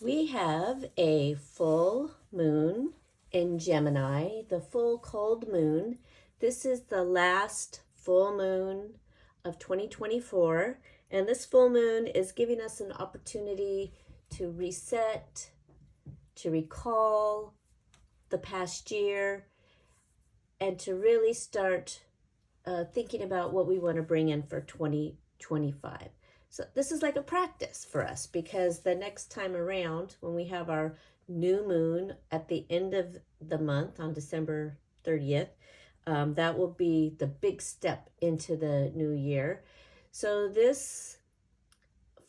We have a full moon in Gemini, the full cold moon. This is the last full moon of 2024, and this full moon is giving us an opportunity to reset, to recall the past year, and to really start thinking about what we want to bring in for 2025. So this is like a practice for us because the next time around, when we have our new moon at the end of the month on December 30th, that will be the big step into the new year. So this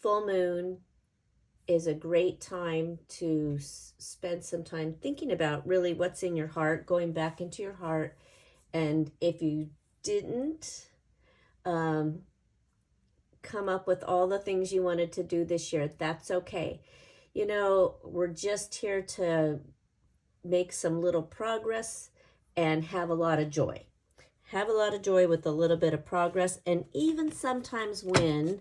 full moon is a great time to spend some time thinking about really what's in your heart, going back into your heart. And if you didn't come up with all the things you wanted to do this year, that's okay. You know, we're just here to make some little progress and have a lot of joy. Have a lot of joy with a little bit of progress. And even sometimes when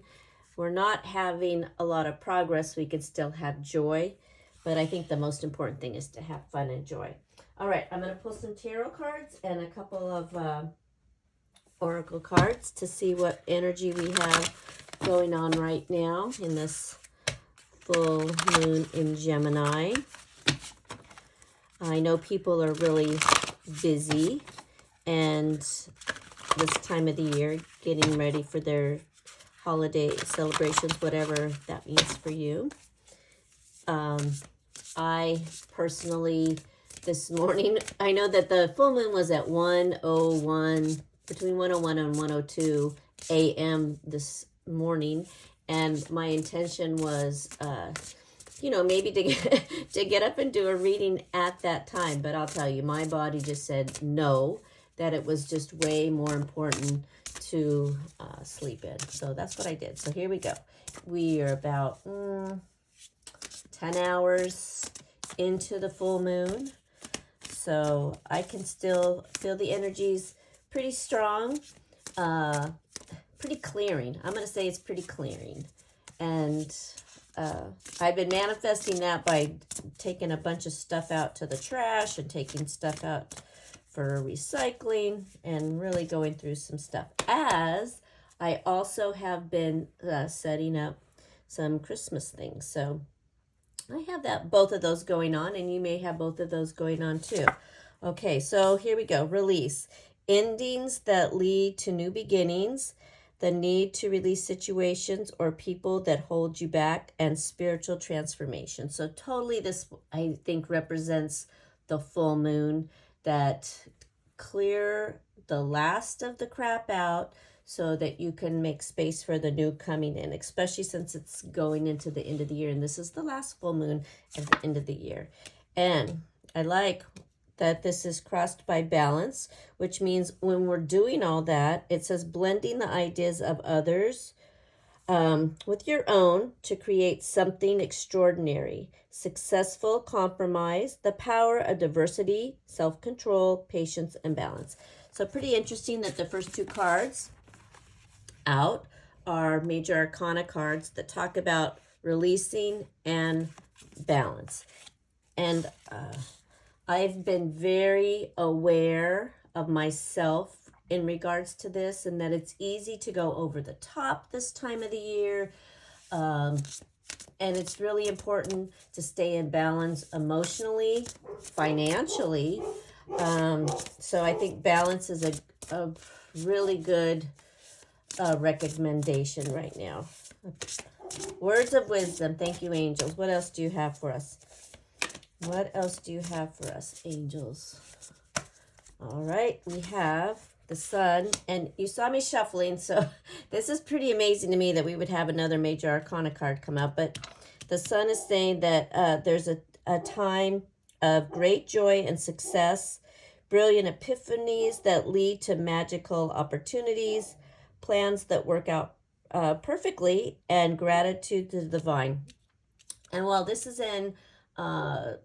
we're not having a lot of progress, we can still have joy. But I think the most important thing is to have fun and joy. All right, I'm going to pull some tarot cards and a couple of oracle cards to see what energy we have going on right now in this full moon in Gemini. I know people are really busy and this time of the year getting ready for their holiday celebrations, whatever that means for you. I personally, this morning, I know that the full moon was at 1:01, between 1:01 and 1:02 a.m. this morning, and my intention was, maybe to get up and do a reading at that time. But I'll tell you, my body just said no, that it was just way more important to sleep in. So that's what I did. So here we go. We are about 10 hours into the full moon. So I can still feel the energies pretty strong, pretty clearing. I'm going to say it's pretty clearing. And I've been manifesting that by taking a bunch of stuff out to the trash and taking stuff out for recycling and really going through some stuff. As I also have been setting up some Christmas things. So I have both of those going on, and you may have both of those going on too. Okay, so here we go. Release. Endings that lead to new beginnings, the need to release situations or people that hold you back, and spiritual transformation. So totally this, I think, represents the full moon, that clear the last of the crap out so that you can make space for the new coming in, especially since it's going into the end of the year. And this is the last full moon at the end of the year. And I like that this is crossed by balance, which means when we're doing all that, it says blending the ideas of others with your own to create something extraordinary. Successful compromise, the power of diversity, self-control, patience, and balance. So pretty interesting that the first two cards out are major arcana cards that talk about releasing and balance. And I've been very aware of myself in regards to this, and that it's easy to go over the top this time of the year. And it's really important to stay in balance emotionally, financially. So I think balance is a really good recommendation right now. Words of wisdom. Thank you, angels. What else do you have for us? What else do you have for us, angels? All right, we have the sun, and you saw me shuffling, so this is pretty amazing to me that we would have another major arcana card come out. But the sun is saying that there's a time of great joy and success, brilliant epiphanies that lead to magical opportunities, plans that work out perfectly, and gratitude to the divine. And while this is in the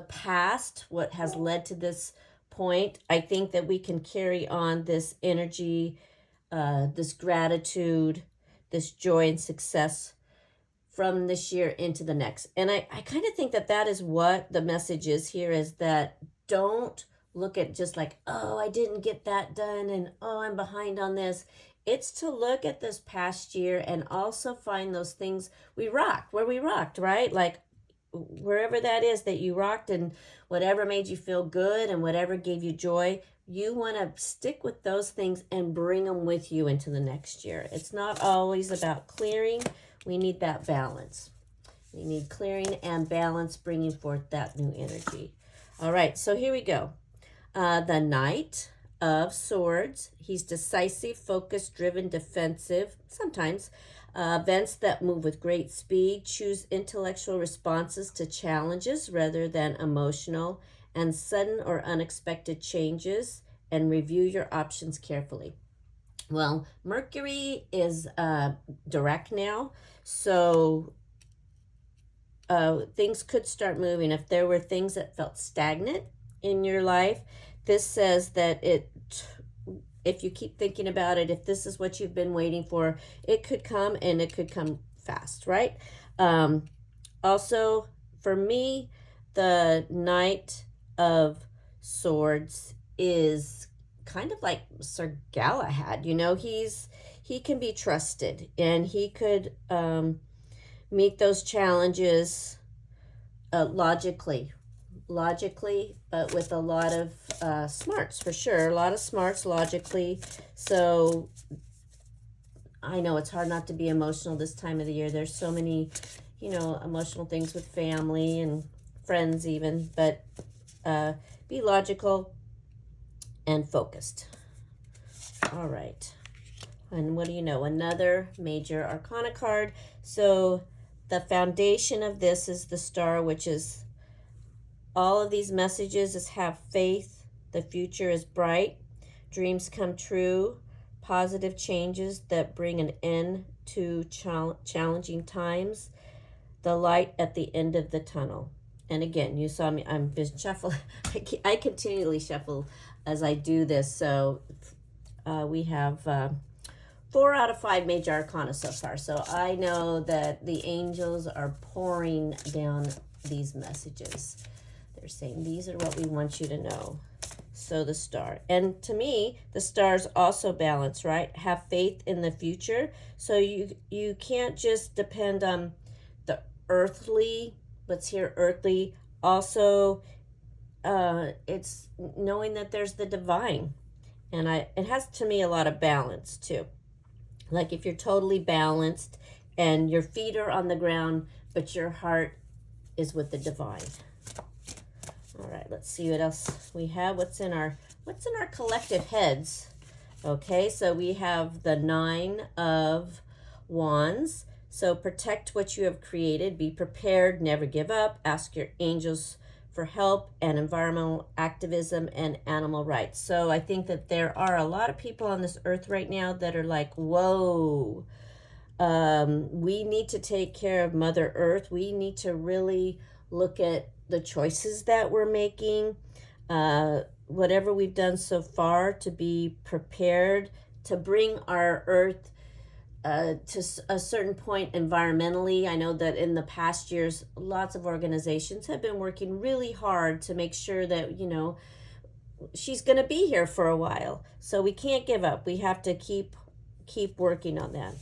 past, what has led to this point, I think that we can carry on this energy, this gratitude, this joy and success from this year into the next. And I kind of think that that is what the message is here, is that don't look at just like, oh, I didn't get that done and oh, I'm behind on this. It's to look at this past year and also find those things we rocked, where we rocked, right? Like wherever that is that you rocked, and whatever made you feel good and whatever gave you joy, you want to stick with those things and bring them with you into the next year. It's not always about clearing. We need that balance. We need clearing and balance, bringing forth that new energy. All right, so here we go. The Knight of Swords. He's decisive, focused, driven, defensive, sometimes. Events that move with great speed. Choose intellectual responses to challenges rather than emotional and sudden or unexpected changes, and review your options carefully. Well, Mercury is direct now, so things could start moving. If there were things that felt stagnant in your life, this says that if you keep thinking about it, if this is what you've been waiting for, it could come, and it could come fast, right? Also, for me, the Knight of Swords is kind of like Sir Galahad. You know, he can be trusted, and he could meet those challenges logically, but with a lot of smarts, for sure. A lot of smarts logically. So I know it's hard not to be emotional this time of the year. There's so many, emotional things with family and friends even, but be logical and focused. All right. And what do you know? Another major arcana card. So the foundation of this is the Star, which is all of these messages is have faith. The future is bright. Dreams come true. Positive changes that bring an end to challenging times. The light at the end of the tunnel. And again, you saw me, I'm been shuffling. I continually shuffle as I do this. So we have 4 out of 5 major arcana so far. So I know that the angels are pouring down these messages. They're saying, these are what we want you to know. So the Star. And to me, the Star's also balance, right? Have faith in the future. So you can't just depend on the earthly, what's here earthly. Also, it's knowing that there's the divine. And it has, to me, a lot of balance, too. Like if you're totally balanced and your feet are on the ground, but your heart is with the divine. All right, let's see what else we have. What's in our collective heads? Okay, so we have the 9 of Wands. So protect what you have created. Be prepared. Never give up. Ask your angels for help, and environmental activism and animal rights. So I think that there are a lot of people on this earth right now that are like, whoa, we need to take care of Mother Earth. We need to really look at the choices that we're making, whatever we've done so far, to be prepared to bring our earth to a certain point environmentally. I know that in the past years, lots of organizations have been working really hard to make sure that, she's going to be here for a while. So we can't give up. We have to keep working on that.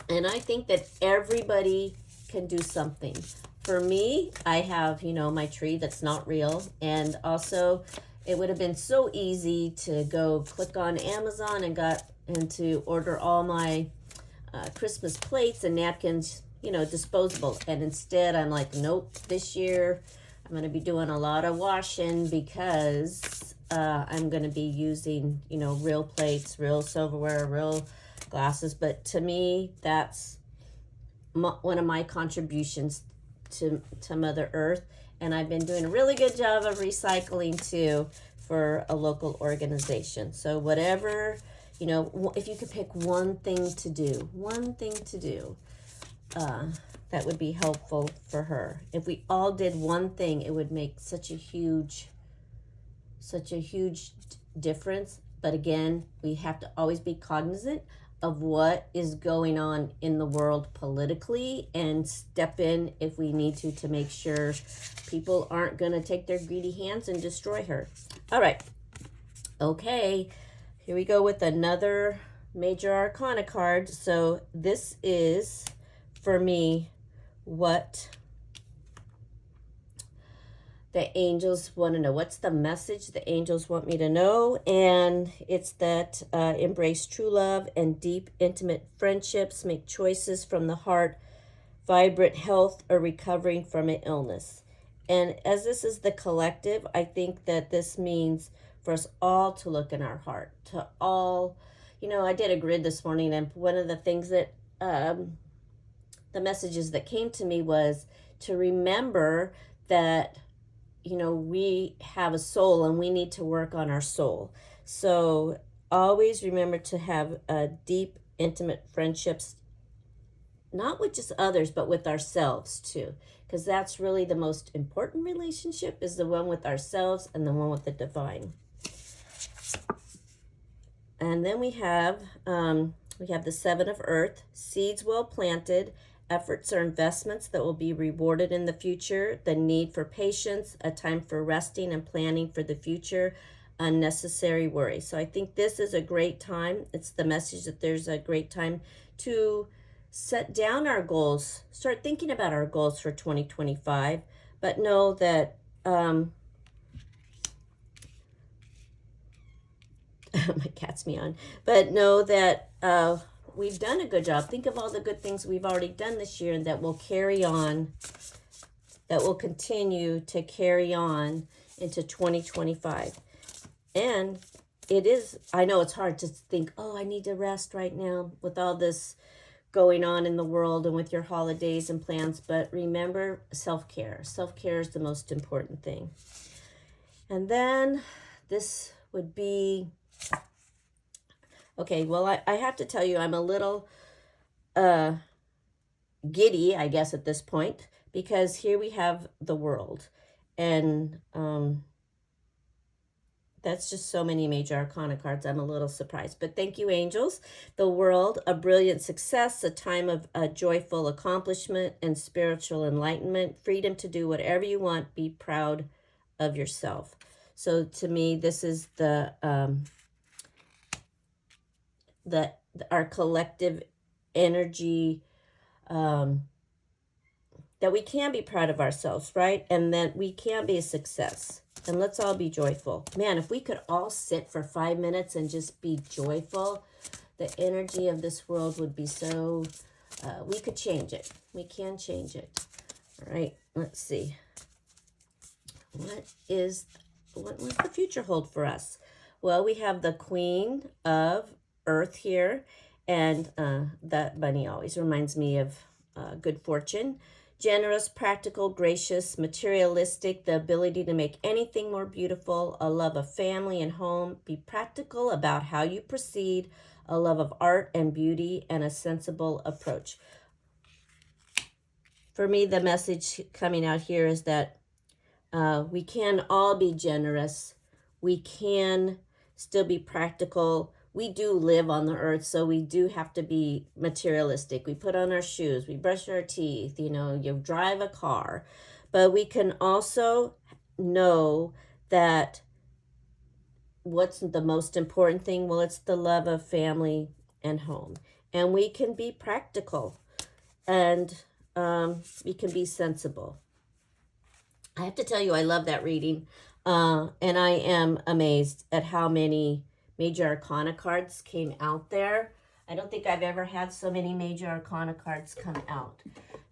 And I think that everybody can do something. For me, I have, my tree that's not real. And also, it would have been so easy to go click on Amazon and to order all my Christmas plates and napkins, disposable. And instead, I'm like, nope, this year I'm going to be doing a lot of washing, because I'm going to be using, real plates, real silverware, real glasses. But to me, that's one of my contributions to Mother Earth. And I've been doing a really good job of recycling too for a local organization. So whatever, if you could pick one thing to do, that would be helpful for her. If we all did one thing, it would make such a huge difference. But again, we have to always be cognizant of what is going on in the world politically and step in if we need to make sure people aren't going to take their greedy hands and destroy her. All right. Okay. Here we go with another major arcana card. So this is, for me, what the angels want to know. What's the message the angels want me to know? And it's that embrace true love and deep, intimate friendships, make choices from the heart, vibrant health, or recovering from an illness. And as this is the collective, I think that this means for us all to look in our heart, to all, I did a grid this morning, and one of the things that, the messages that came to me was to remember that we have a soul and we need to work on our soul. So always remember to have deep, intimate friendships, not with just others, but with ourselves too. Because that's really the most important relationship, is the one with ourselves and the one with the divine. And then we have the Seven of Earth, seeds well planted. Efforts are investments that will be rewarded in the future. The need for patience, a time for resting and planning for the future, unnecessary worry. So I think this is a great time. It's the message that there's a great time to set down our goals, start thinking about our goals for 2025, but know that my cat's me on, but know that we've done a good job. Think of all the good things we've already done this year and that will carry on, that will continue to carry on into 2025. And it is, I know it's hard to think, oh, I need to rest right now with all this going on in the world and with your holidays and plans, but remember self-care. Self-care is the most important thing. And then this would be, okay, well, I have to tell you, I'm a little giddy, I guess, at this point, because here we have the world. And that's just so many major arcana cards. I'm a little surprised. But thank you, angels. The world, a brilliant success, a time of joyful accomplishment and spiritual enlightenment, freedom to do whatever you want, be proud of yourself. So to me, this is our collective energy, that we can be proud of ourselves, right? And that we can be a success. And let's all be joyful. Man, if we could all sit for 5 minutes and just be joyful, the energy of this world would be so, we could change it. We can change it. All right, let's see. What does the future hold for us? Well, we have the Queen of Earth here, and that bunny always reminds me of good fortune. Generous, practical, gracious, materialistic, the ability to make anything more beautiful, a love of family and home, be practical about how you proceed, a love of art and beauty, and a sensible approach. For me, the message coming out here is that we can all be generous. We can still be practical. We do live on the earth, so we do have to be materialistic. We put on our shoes, we brush our teeth, you drive a car. But we can also know that what's the most important thing? Well, it's the love of family and home. And we can be practical, and we can be sensible. I have to tell you, I love that reading. And I am amazed at how many major arcana cards came out there. I don't think I've ever had so many major arcana cards come out.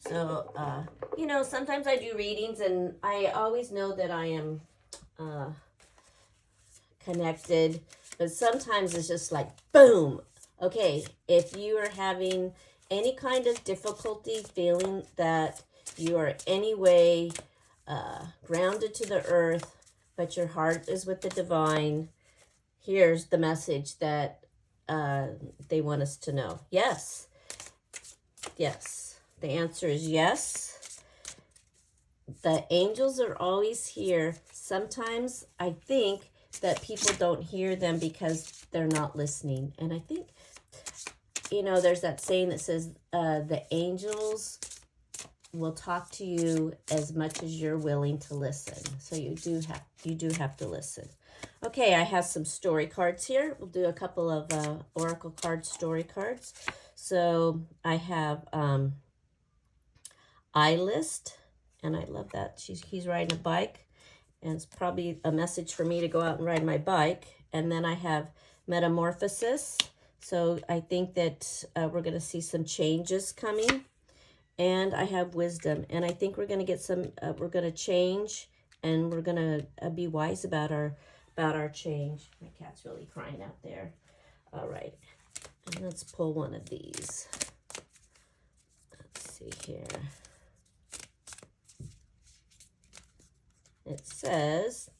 So, sometimes I do readings and I always know that I am connected, but sometimes it's just like, boom. Okay, if you are having any kind of difficulty feeling that you are any way grounded to the earth, but your heart is with the divine, here's the message that they want us to know. Yes. Yes. The answer is yes. The angels are always here. Sometimes I think that people don't hear them because they're not listening. And I think you know, there's that saying that says the angels will talk to you as much as you're willing to listen. So you do have to listen. Okay, I have some story cards here. We'll do a couple of oracle card story cards. So I have iList, and I love that. He's riding a bike, and it's probably a message for me to go out and ride my bike. And then I have Metamorphosis. So I think that we're going to see some changes coming. And I have Wisdom, and I think we're going to get some, we're going to change, and we're going to be wise about our change. My cat's really crying out there. All right, and let's pull one of these. Let's see here. It says,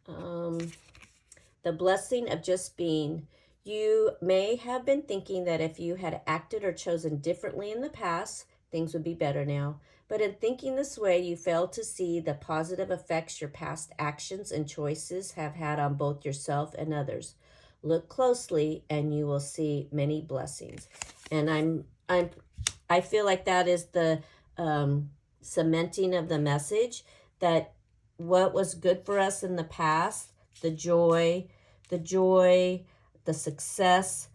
the blessing of just being. You may have been thinking that if you had acted or chosen differently in the past, things would be better now. But in thinking this way, you fail to see the positive effects your past actions and choices have had on both yourself and others. Look closely and you will see many blessings. And I feel like that is the cementing of the message, that what was good for us in the past, the joy, the success,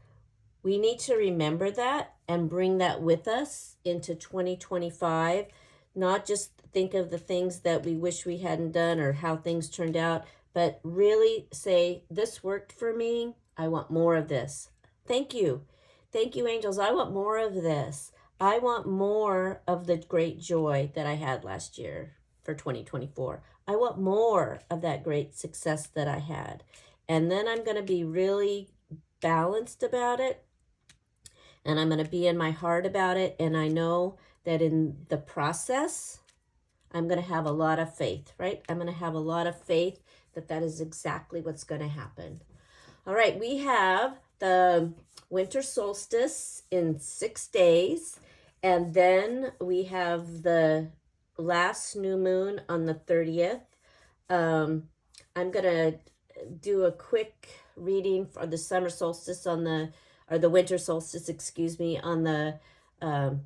we need to remember that and bring that with us into 2025. Not just think of the things that we wish we hadn't done or how things turned out, but really say, this worked for me. I want more of this. Thank you. Thank you, angels. I want more of this. I want more of the great joy that I had last year for 2024. I want more of that great success that I had. And then I'm going to be really balanced about it. And I'm going to be in my heart about it. And I know that in the process, I'm going to have a lot of faith, right? I'm going to have a lot of faith that that is exactly what's going to happen. All right, we have the winter solstice in 6 days. And then we have the last new moon on the 30th. I'm going to do a quick reading for the summer solstice or the winter solstice, excuse me, on the,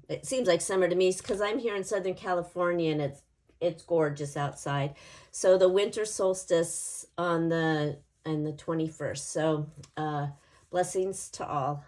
it seems like summer to me because I'm here in Southern California and it's gorgeous outside. So the winter solstice on the 21st. So blessings to all.